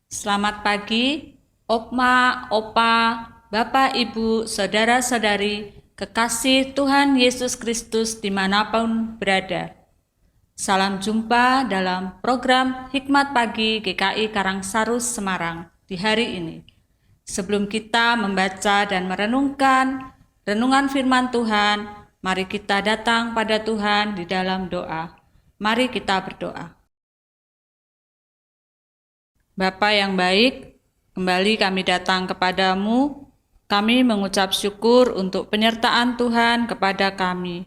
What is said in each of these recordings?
Selamat pagi, Oma, Opa, Bapak, Ibu, Saudara-saudari, kekasih Tuhan Yesus Kristus dimanapun berada. Salam jumpa dalam program Hikmat Pagi GKI Karangsaru Semarang di hari ini. Sebelum kita membaca dan merenungkan renungan firman Tuhan, mari kita datang pada Tuhan di dalam doa. Mari kita berdoa. Bapa yang baik, kembali kami datang kepadamu. Kami mengucap syukur untuk penyertaan Tuhan kepada kami.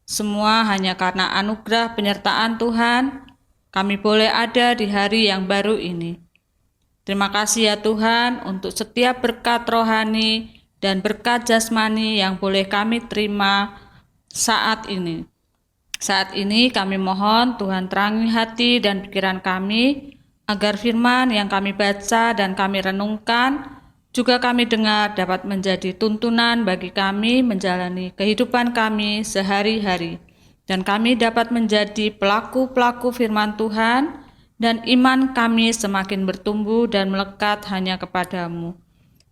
Semua hanya karena anugerah penyertaan Tuhan, kami boleh ada di hari yang baru ini. Terima kasih ya Tuhan untuk setiap berkat rohani dan berkat jasmani yang boleh kami terima saat ini. Saat ini kami mohon Tuhan terangi hati dan pikiran kami, agar firman yang kami baca dan kami renungkan, juga kami dengar dapat menjadi tuntunan bagi kami menjalani kehidupan kami sehari-hari. Dan kami dapat menjadi pelaku-pelaku firman Tuhan, dan iman kami semakin bertumbuh dan melekat hanya kepadamu.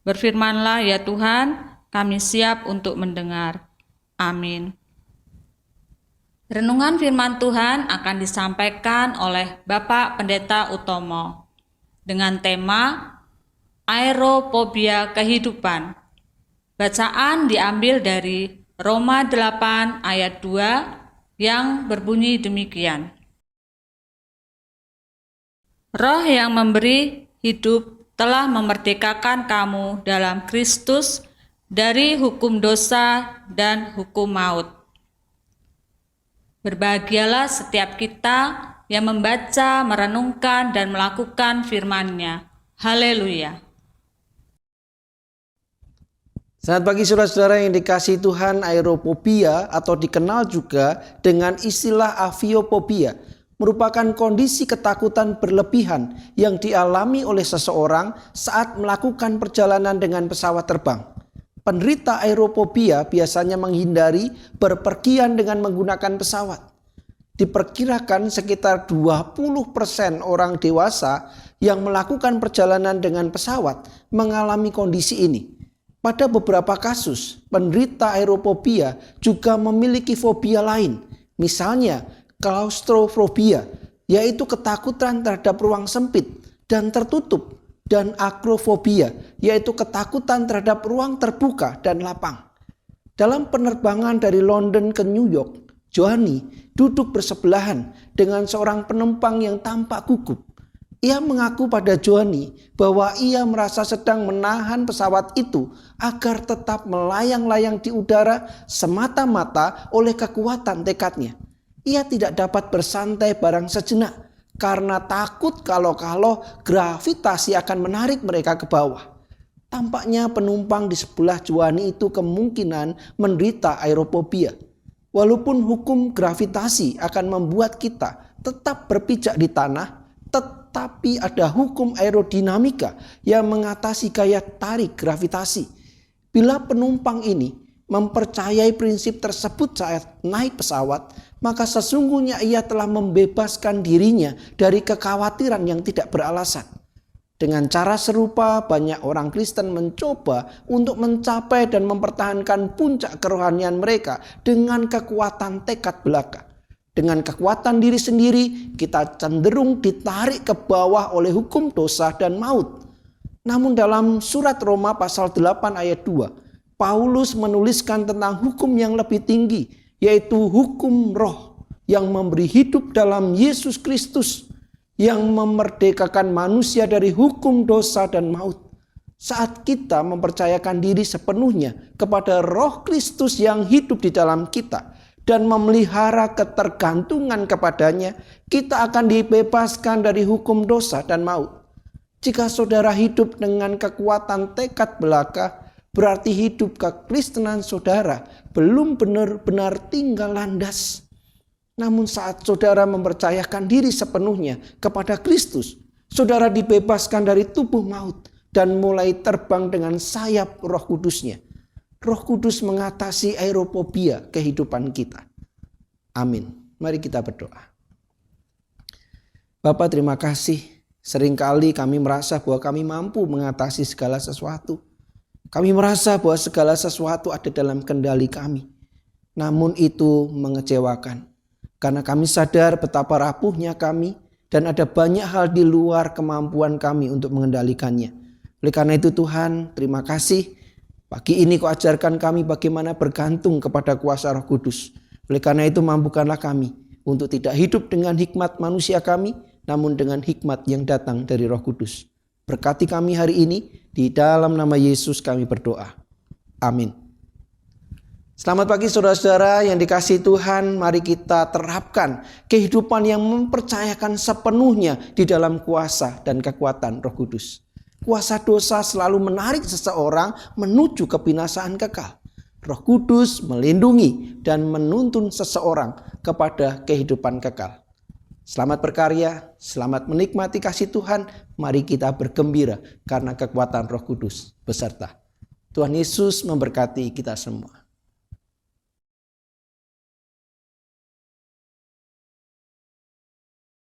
Berfirmanlah ya Tuhan, kami siap untuk mendengar. Amin. Renungan firman Tuhan akan disampaikan oleh Bapak Pendeta Utomo dengan tema Aerophobia Kehidupan. Bacaan diambil dari Roma 8 ayat 2 yang berbunyi demikian. Roh yang memberi hidup telah memerdekakan kamu dalam Kristus dari hukum dosa dan hukum maut. Berbahagialah setiap kita yang membaca, merenungkan, dan melakukan firman-Nya. Haleluya. Selamat pagi saudara-saudara yang dikasihi Tuhan. Aerophobia atau dikenal juga dengan istilah aviophobia merupakan kondisi ketakutan berlebihan yang dialami oleh seseorang saat melakukan perjalanan dengan pesawat terbang. Penderita aerophobia biasanya menghindari berpergian dengan menggunakan pesawat. Diperkirakan sekitar 20% orang dewasa yang melakukan perjalanan dengan pesawat mengalami kondisi ini. Pada beberapa kasus, penderita aerophobia juga memiliki fobia lain, misalnya klaustrofobia, yaitu ketakutan terhadap ruang sempit dan tertutup, dan akrofobia, yaitu ketakutan terhadap ruang terbuka dan lapang. Dalam penerbangan dari London ke New York, Johnny duduk bersebelahan dengan seorang penumpang yang tampak gugup. Ia mengaku pada Johnny bahwa ia merasa sedang menahan pesawat itu agar tetap melayang-layang di udara semata-mata oleh kekuatan tekadnya. Ia tidak dapat bersantai barang sejenak karena takut kalau gravitasi akan menarik mereka ke bawah. Tampaknya penumpang di sebelah Johnny itu kemungkinan menderita aerophobia. Walaupun hukum gravitasi akan membuat kita tetap berpijak di tanah, tetapi ada hukum aerodinamika yang mengatasi gaya tarik gravitasi. Bila penumpang ini mempercayai prinsip tersebut saat naik pesawat, maka sesungguhnya ia telah membebaskan dirinya dari kekhawatiran yang tidak beralasan. Dengan cara serupa, banyak orang Kristen mencoba untuk mencapai dan mempertahankan puncak kerohanian mereka dengan kekuatan tekad belaka. Dengan kekuatan diri sendiri, kita cenderung ditarik ke bawah oleh hukum dosa dan maut. Namun dalam surat Roma pasal 8 ayat 2, Paulus menuliskan tentang hukum yang lebih tinggi, yaitu hukum roh yang memberi hidup dalam Yesus Kristus, yang memerdekakan manusia dari hukum dosa dan maut. Saat kita mempercayakan diri sepenuhnya kepada Roh Kristus yang hidup di dalam kita dan memelihara ketergantungan kepadanya, kita akan dibebaskan dari hukum dosa dan maut. Jika saudara hidup dengan kekuatan tekad belaka, berarti hidup kekristenan saudara belum benar-benar tinggal landas. Namun saat saudara mempercayakan diri sepenuhnya kepada Kristus, saudara dibebaskan dari tubuh maut dan mulai terbang dengan sayap Roh Kudus-Nya. Roh Kudus mengatasi aerophobia kehidupan kita. Amin. Mari kita berdoa. Bapa, terima kasih Seringkali kami merasa bahwa kami mampu mengatasi segala sesuatu. Kami merasa bahwa segala sesuatu ada dalam kendali kami. Namun itu mengecewakan. Karena kami sadar betapa rapuhnya kami dan ada banyak hal di luar kemampuan kami untuk mengendalikannya. Oleh karena itu Tuhan, terima kasih. Pagi ini Kau ajarkan kami bagaimana bergantung kepada kuasa Roh Kudus. Oleh karena itu mampukanlah kami untuk tidak hidup dengan hikmat manusia kami, namun dengan hikmat yang datang dari Roh Kudus. Berkati kami hari ini, di dalam nama Yesus kami berdoa. Amin. Selamat pagi saudara-saudara yang dikasihi Tuhan. Mari kita terapkan kehidupan yang mempercayakan sepenuhnya di dalam kuasa dan kekuatan Roh Kudus. Kuasa dosa selalu menarik seseorang menuju kebinasaan kekal. Roh Kudus melindungi dan menuntun seseorang kepada kehidupan kekal. Selamat berkarya, selamat menikmati kasih Tuhan. Mari kita bergembira karena kekuatan Roh Kudus beserta. Tuhan Yesus memberkati kita semua.